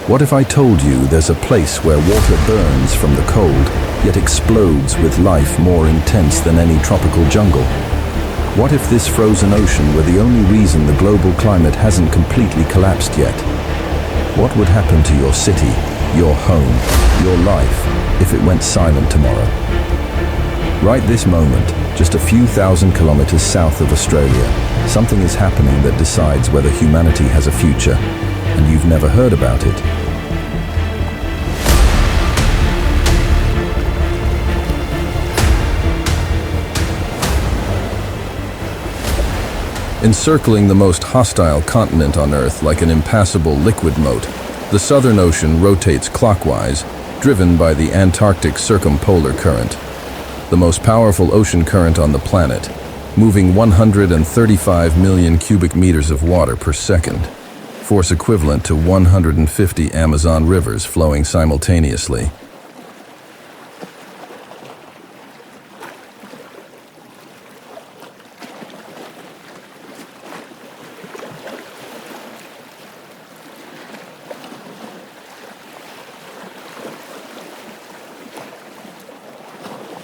What if I told you there's a place where water burns from the cold, yet explodes with life more intense than any tropical jungle? What if this frozen ocean were the only reason the global climate hasn't completely collapsed yet? What would happen to your city, your home, your life, if it went silent tomorrow? Right this moment, just a few thousand kilometers south of Australia, something is happening that decides whether humanity has a future, and you've never heard about it. Encircling the most hostile continent on Earth like an impassable liquid moat, the Southern Ocean rotates clockwise, driven by the Antarctic circumpolar current, the most powerful ocean current on the planet, moving 135 million cubic meters of water per second, force equivalent to 150 Amazon rivers flowing simultaneously.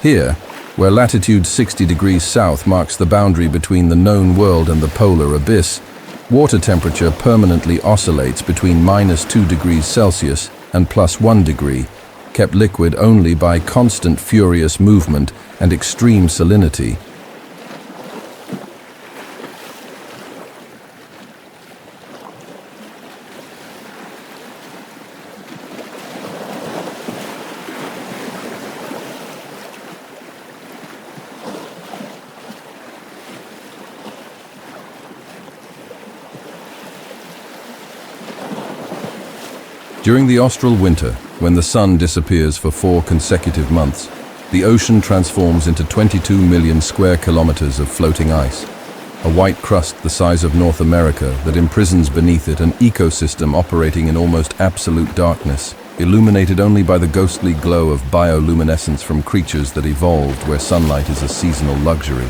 Here, where latitude 60 degrees south marks the boundary between the known world and the polar abyss, water temperature permanently oscillates between -2 degrees Celsius and +1 degree, kept liquid only by constant furious movement and extreme salinity. During the austral winter, when the sun disappears for 4 consecutive months, the ocean transforms into 22 million square kilometers of floating ice, a white crust the size of North America that imprisons beneath it an ecosystem operating in almost absolute darkness, illuminated only by the ghostly glow of bioluminescence from creatures that evolved where sunlight is a seasonal luxury.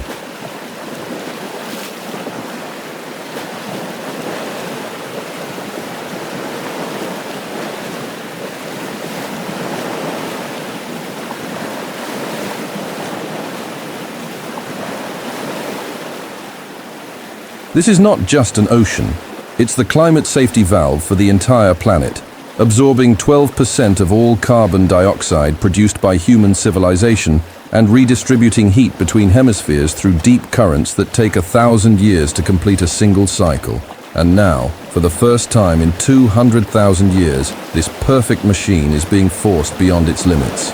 This is not just an ocean, it's the climate safety valve for the entire planet, absorbing 12% of all carbon dioxide produced by human civilization and redistributing heat between hemispheres through deep currents that take 1,000 years to complete a single cycle. And now, for the first time in 200,000 years, this perfect machine is being forced beyond its limits.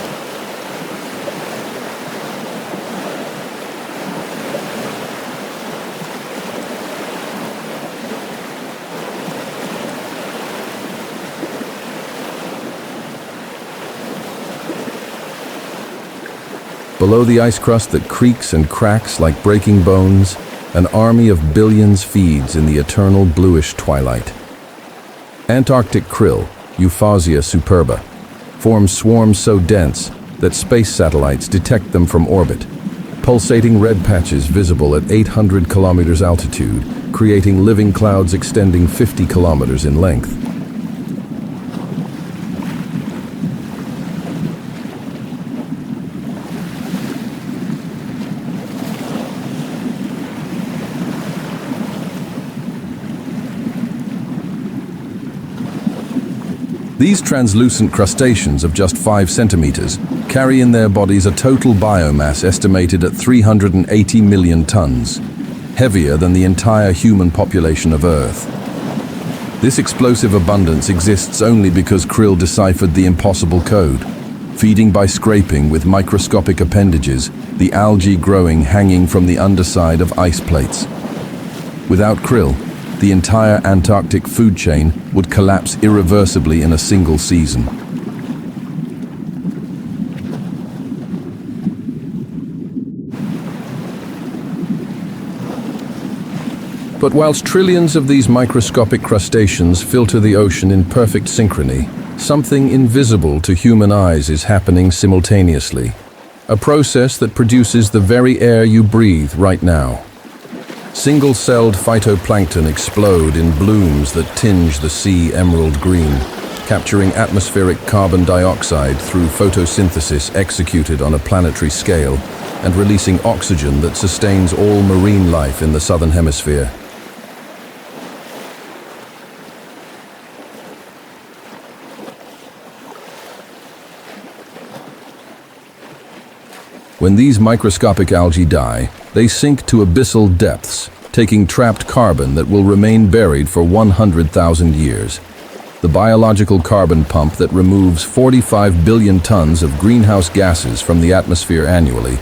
Below the ice crust that creaks and cracks like breaking bones, an army of billions feeds in the eternal bluish twilight. Antarctic krill, Euphausia superba, form swarms so dense that space satellites detect them from orbit, pulsating red patches visible at 800 kilometers altitude, creating living clouds extending 50 kilometers in length. These translucent crustaceans of just 5 centimeters carry in their bodies a total biomass estimated at 380 million tons, heavier than the entire human population of Earth. This explosive abundance exists only because krill deciphered the impossible code, feeding by scraping with microscopic appendages, the algae growing hanging from the underside of ice plates. Without krill, the entire Antarctic food chain would collapse irreversibly in a single season. But whilst trillions of these microscopic crustaceans filter the ocean in perfect synchrony, something invisible to human eyes is happening simultaneously, a process that produces the very air you breathe right now. Single-celled phytoplankton explode in blooms that tinge the sea emerald green, capturing atmospheric carbon dioxide through photosynthesis executed on a planetary scale, and releasing oxygen that sustains all marine life in the southern hemisphere. When these microscopic algae die, they sink to abyssal depths, taking trapped carbon that will remain buried for 100,000 years. The biological carbon pump that removes 45 billion tons of greenhouse gases from the atmosphere annually,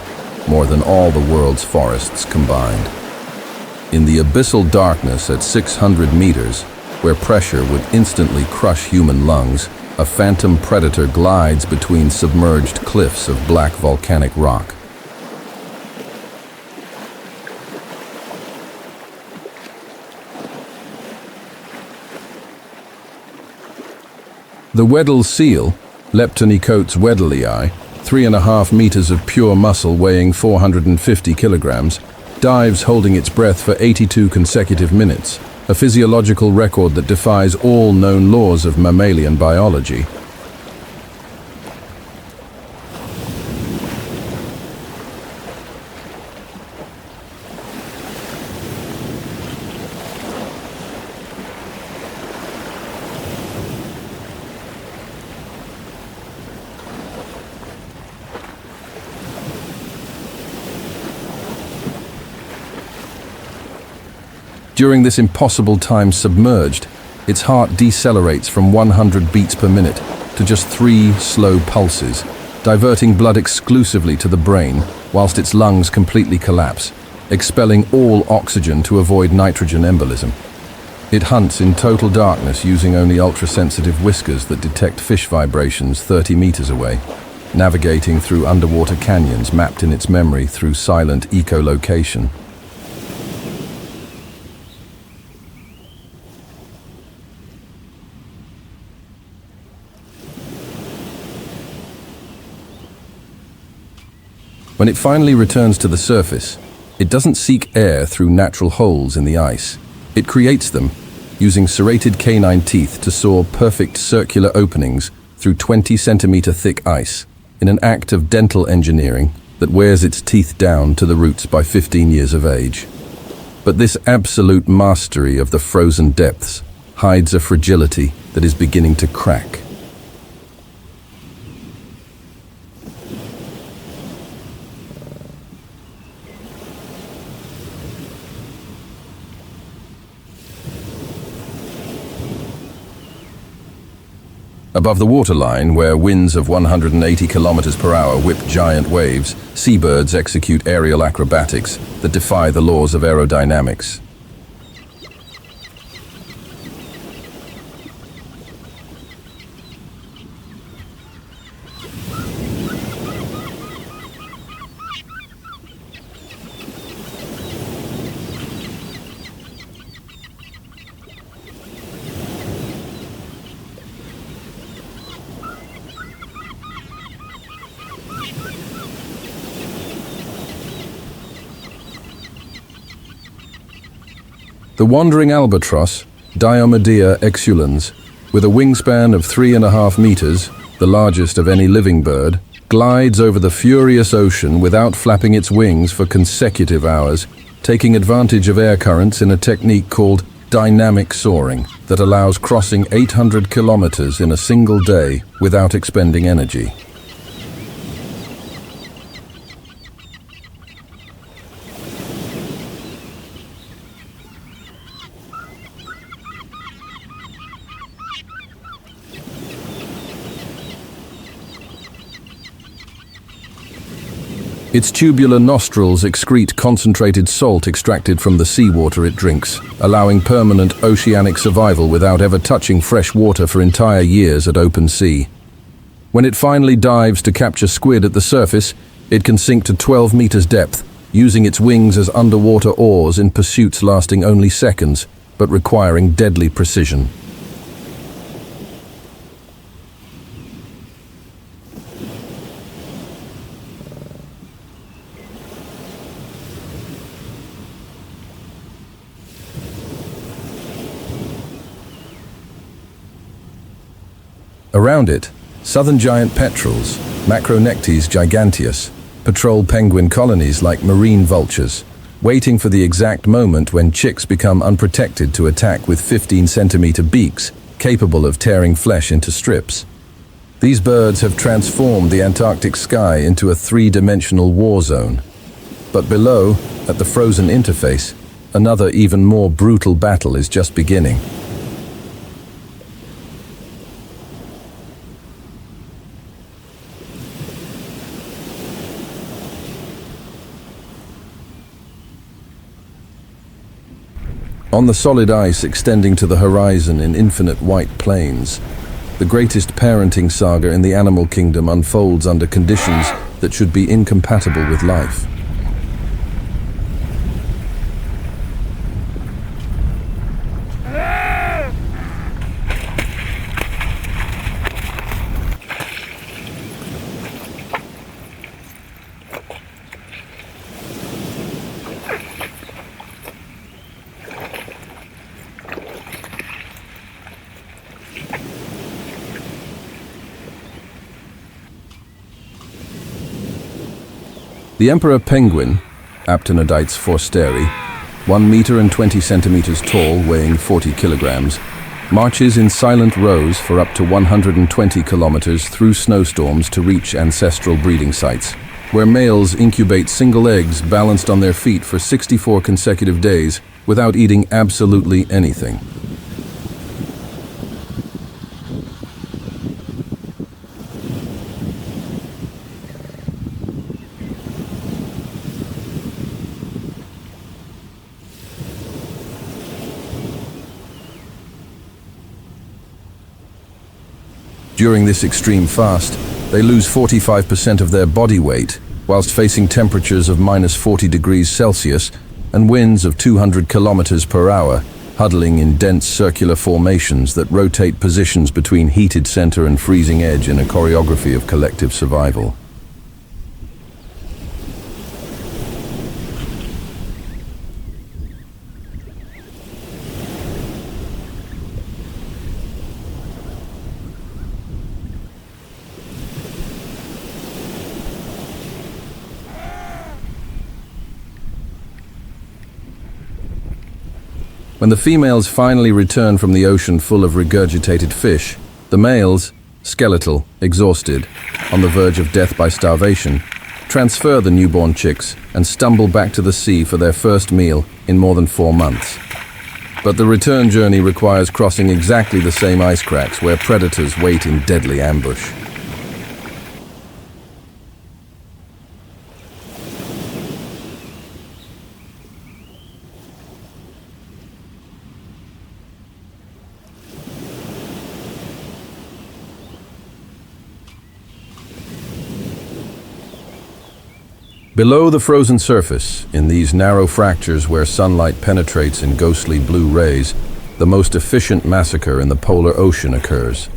more than all the world's forests combined. In the abyssal darkness at 600 meters, where pressure would instantly crush human lungs, a phantom predator glides between submerged cliffs of black volcanic rock. The Weddell seal, Leptonycotes weddellii, 3.5 meters of pure muscle weighing 450 kilograms, dives holding its breath for 82 consecutive minutes, a physiological record that defies all known laws of mammalian biology. During this impossible time submerged, its heart decelerates from 100 beats per minute to just 3 slow pulses, diverting blood exclusively to the brain whilst its lungs completely collapse, expelling all oxygen to avoid nitrogen embolism. It hunts in total darkness using only ultra-sensitive whiskers that detect fish vibrations 30 meters away, navigating through underwater canyons mapped in its memory through silent echolocation. When it finally returns to the surface, it doesn't seek air through natural holes in the ice. It creates them, using serrated canine teeth to saw perfect circular openings through 20-centimeter thick ice, in an act of dental engineering that wears its teeth down to the roots by 15 years of age. But this absolute mastery of the frozen depths hides a fragility that is beginning to crack. Above the waterline, where winds of 180 kilometers per hour whip giant waves, seabirds execute aerial acrobatics that defy the laws of aerodynamics. The wandering albatross, Diomedea exulans, with a wingspan of 3.5 meters, the largest of any living bird, glides over the furious ocean without flapping its wings for consecutive hours, taking advantage of air currents in a technique called dynamic soaring that allows crossing 800 kilometers in a single day without expending energy. Its tubular nostrils excrete concentrated salt extracted from the seawater it drinks, allowing permanent oceanic survival without ever touching fresh water for entire years at open sea. When it finally dives to capture squid at the surface, it can sink to 12 meters depth, using its wings as underwater oars in pursuits lasting only seconds, but requiring deadly precision. Around it, southern giant petrels, Macronectes giganteus, patrol penguin colonies like marine vultures, waiting for the exact moment when chicks become unprotected to attack with 15-centimeter beaks, capable of tearing flesh into strips. These birds have transformed the Antarctic sky into a three-dimensional war zone. But below, at the frozen interface, another even more brutal battle is just beginning. On the solid ice extending to the horizon in infinite white plains, the greatest parenting saga in the animal kingdom unfolds under conditions that should be incompatible with life. The emperor penguin, Aptenodytes forsteri, 1 meter and 20 centimeters tall, weighing 40 kilograms, marches in silent rows for up to 120 kilometers through snowstorms to reach ancestral breeding sites, where males incubate single eggs balanced on their feet for 64 consecutive days without eating absolutely anything. During this extreme fast, they lose 45% of their body weight, whilst facing temperatures of -40 degrees Celsius and winds of 200 kilometers per hour, huddling in dense circular formations that rotate positions between heated center and freezing edge in a choreography of collective survival. When the females finally return from the ocean full of regurgitated fish, the males, skeletal, exhausted, on the verge of death by starvation, transfer the newborn chicks and stumble back to the sea for their first meal in more than 4 months. But the return journey requires crossing exactly the same ice cracks where predators wait in deadly ambush. Below the frozen surface, in these narrow fractures where sunlight penetrates in ghostly blue rays, the most efficient massacre in the polar ocean occurs.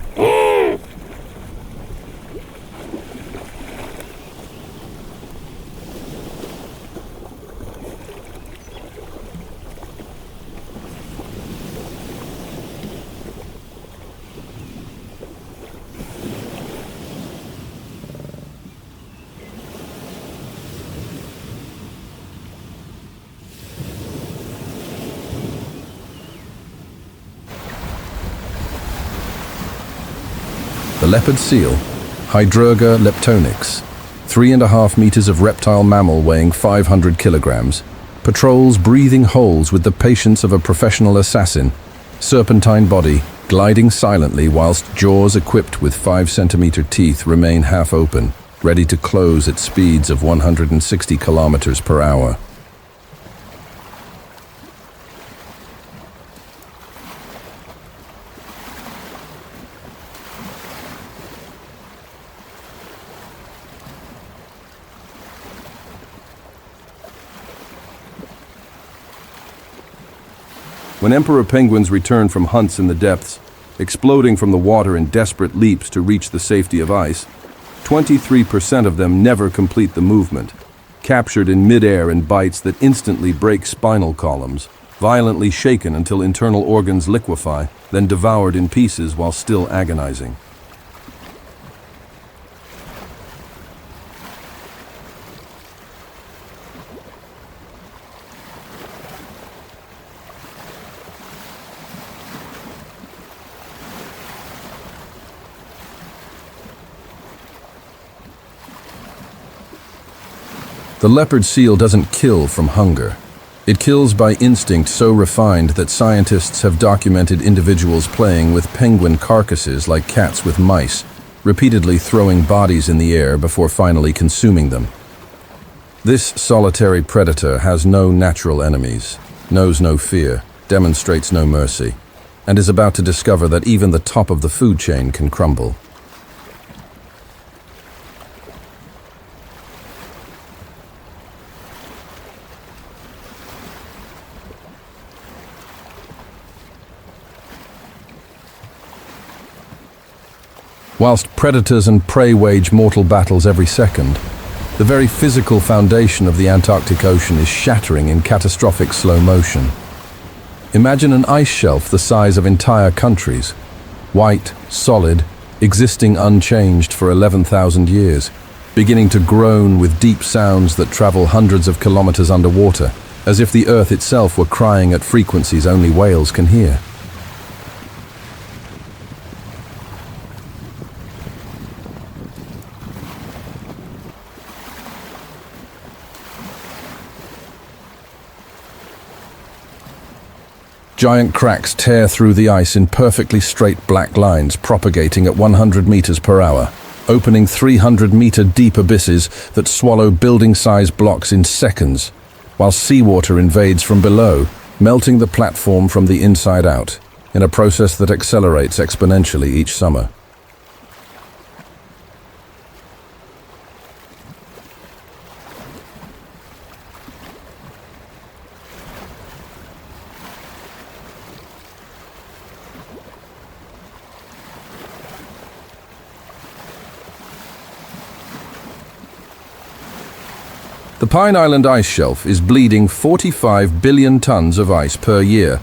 The leopard seal, Hydrurga leptonix, 3.5 meters of reptile mammal weighing 500 kilograms, patrols breathing holes with the patience of a professional assassin, serpentine body, gliding silently whilst jaws equipped with 5-centimeter teeth remain half open, ready to close at speeds of 160 kilometers per hour. When emperor penguins return from hunts in the depths, exploding from the water in desperate leaps to reach the safety of ice, 23% of them never complete the movement, captured in midair in bites that instantly break spinal columns, violently shaken until internal organs liquefy, then devoured in pieces while still agonizing. The leopard seal doesn't kill from hunger. It kills by instinct so refined that scientists have documented individuals playing with penguin carcasses like cats with mice, repeatedly throwing bodies in the air before finally consuming them. This solitary predator has no natural enemies, knows no fear, demonstrates no mercy, and is about to discover that even the top of the food chain can crumble. Whilst predators and prey wage mortal battles every second, the very physical foundation of the Antarctic Ocean is shattering in catastrophic slow motion. Imagine an ice shelf the size of entire countries, white, solid, existing unchanged for 11,000 years, beginning to groan with deep sounds that travel hundreds of kilometers underwater, as if the Earth itself were crying at frequencies only whales can hear. Giant cracks tear through the ice in perfectly straight black lines propagating at 100 meters per hour, opening 300-meter deep abysses that swallow building-sized blocks in seconds, while seawater invades from below, melting the platform from the inside out, in a process that accelerates exponentially each summer. The Pine Island ice shelf is bleeding 45 billion tons of ice per year,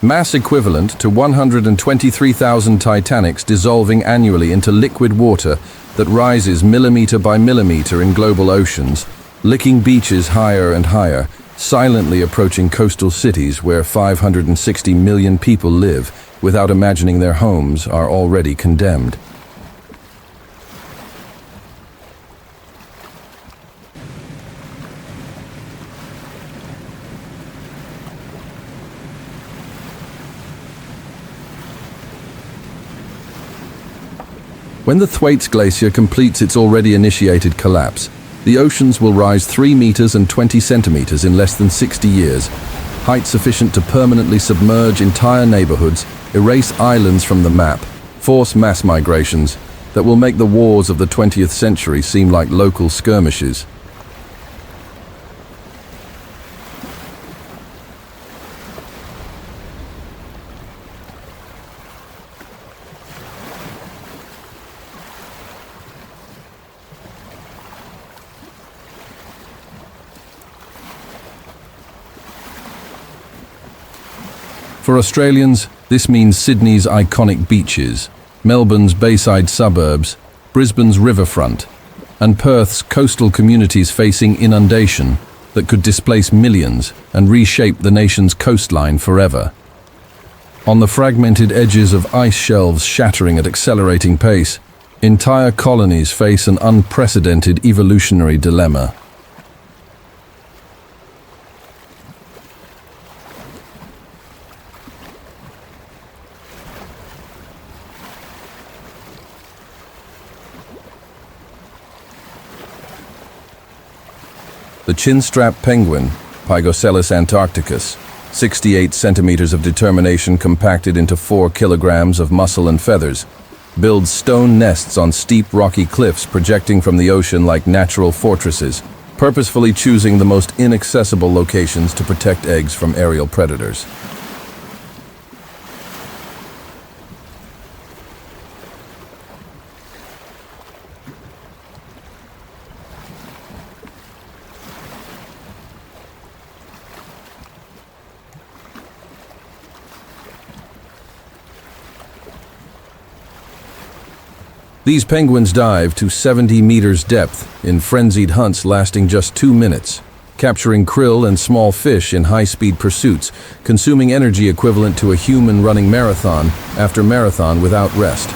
mass equivalent to 123,000 Titanics dissolving annually into liquid water that rises millimeter by millimeter in global oceans, licking beaches higher and higher, silently approaching coastal cities where 560 million people live without imagining their homes are already condemned. When the Thwaites Glacier completes its already initiated collapse, the oceans will rise 3 meters and 20 centimeters in less than 60 years, height sufficient to permanently submerge entire neighborhoods, erase islands from the map, force mass migrations that will make the wars of the 20th century seem like local skirmishes. For Australians, this means Sydney's iconic beaches, Melbourne's bayside suburbs, Brisbane's riverfront, and Perth's coastal communities facing inundation that could displace millions and reshape the nation's coastline forever. On the fragmented edges of ice shelves shattering at accelerating pace, entire colonies face an unprecedented evolutionary dilemma. The chinstrap penguin, Pygoscelis antarcticus, 68 centimeters of determination compacted into 4 kilograms of muscle and feathers, builds stone nests on steep rocky cliffs projecting from the ocean like natural fortresses, purposefully choosing the most inaccessible locations to protect eggs from aerial predators. These penguins dive to 70 meters depth in frenzied hunts lasting just 2 minutes, capturing krill and small fish in high-speed pursuits, consuming energy equivalent to a human running marathon after marathon without rest.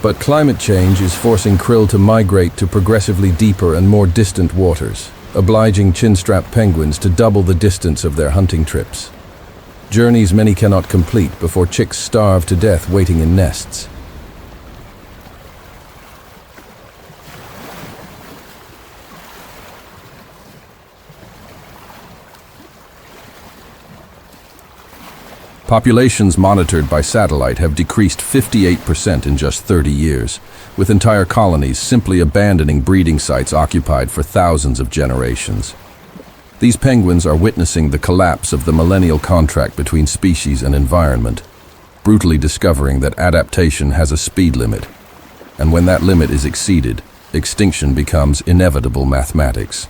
But climate change is forcing krill to migrate to progressively deeper and more distant waters. obliging chinstrap penguins to double the distance of their hunting trips. Journeys many cannot complete before chicks starve to death waiting in nests. Populations monitored by satellite have decreased 58% in just 30 years, with entire colonies simply abandoning breeding sites occupied for thousands of generations. These penguins are witnessing the collapse of the millennial contract between species and environment, brutally discovering that adaptation has a speed limit, and when that limit is exceeded, extinction becomes inevitable mathematics.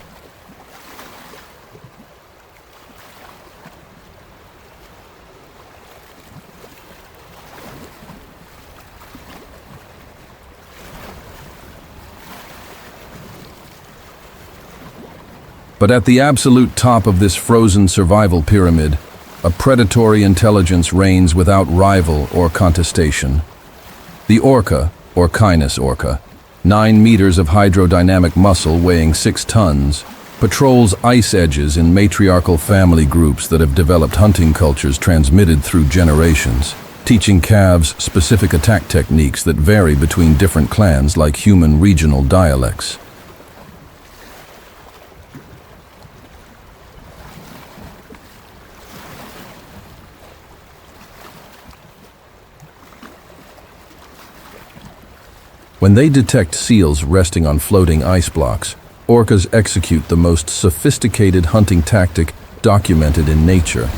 But at the absolute top of this frozen survival pyramid, a predatory intelligence reigns without rival or contestation. The orca, or Canis orca, 9 meters of hydrodynamic muscle weighing 6 tons, patrols ice edges in matriarchal family groups that have developed hunting cultures transmitted through generations, teaching calves specific attack techniques that vary between different clans like human regional dialects. When they detect seals resting on floating ice blocks, orcas execute the most sophisticated hunting tactic documented in nature,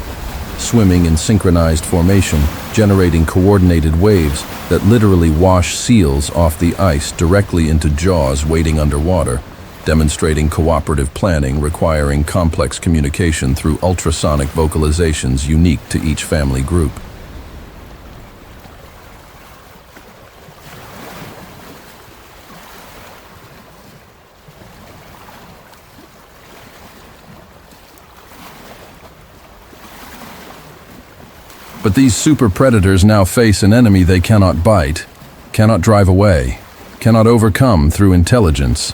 swimming in synchronized formation, generating coordinated waves that literally wash seals off the ice directly into jaws waiting underwater, demonstrating cooperative planning requiring complex communication through ultrasonic vocalizations unique to each family group. But these super predators now face an enemy they cannot bite, cannot drive away, cannot overcome through intelligence.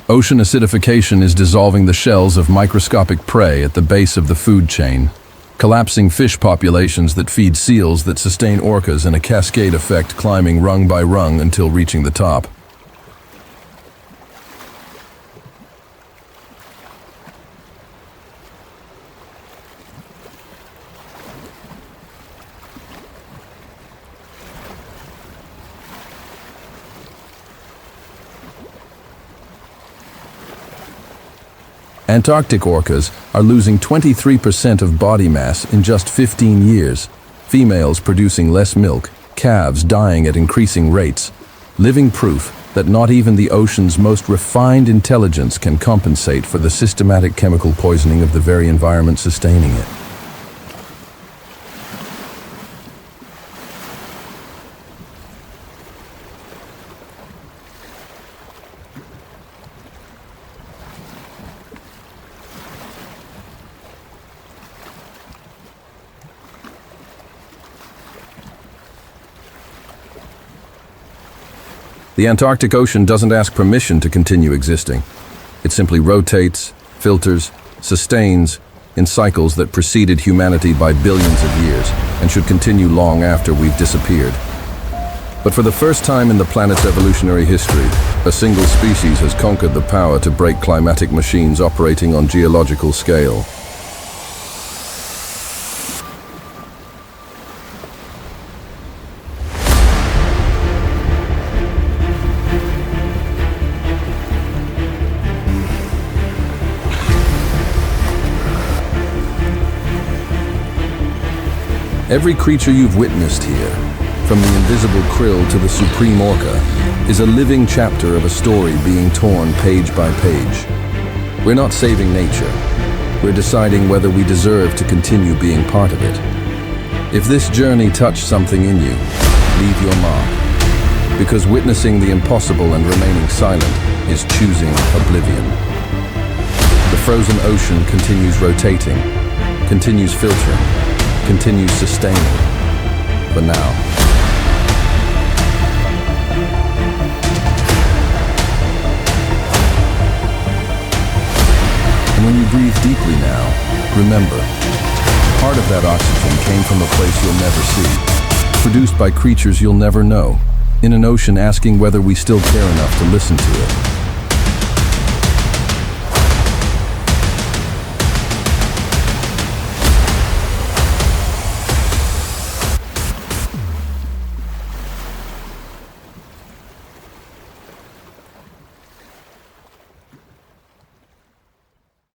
Ocean acidification is dissolving the shells of microscopic prey at the base of the food chain, collapsing fish populations that feed seals that sustain orcas in a cascade effect, climbing rung by rung until reaching the top. Antarctic orcas are losing 23% of body mass in just 15 years, females producing less milk, calves dying at increasing rates, living proof that not even the ocean's most refined intelligence can compensate for the systematic chemical poisoning of the very environment sustaining it. The Antarctic Ocean doesn't ask permission to continue existing. It simply rotates, filters, sustains in cycles that preceded humanity by billions of years and should continue long after we've disappeared. But for the first time in the planet's evolutionary history, a single species has conquered the power to break climatic machines operating on geological scale. Every creature you've witnessed here, from the invisible krill to the supreme orca, is a living chapter of a story being torn page by page. We're not saving nature. We're deciding whether we deserve to continue being part of it. If this journey touched something in you, leave your mark. Because witnessing the impossible and remaining silent is choosing oblivion. The frozen ocean continues rotating, continues filtering, continues sustaining, for now. And when you breathe deeply now, remember, part of that oxygen came from a place you'll never see, produced by creatures you'll never know, in an ocean asking whether we still care enough to listen to it.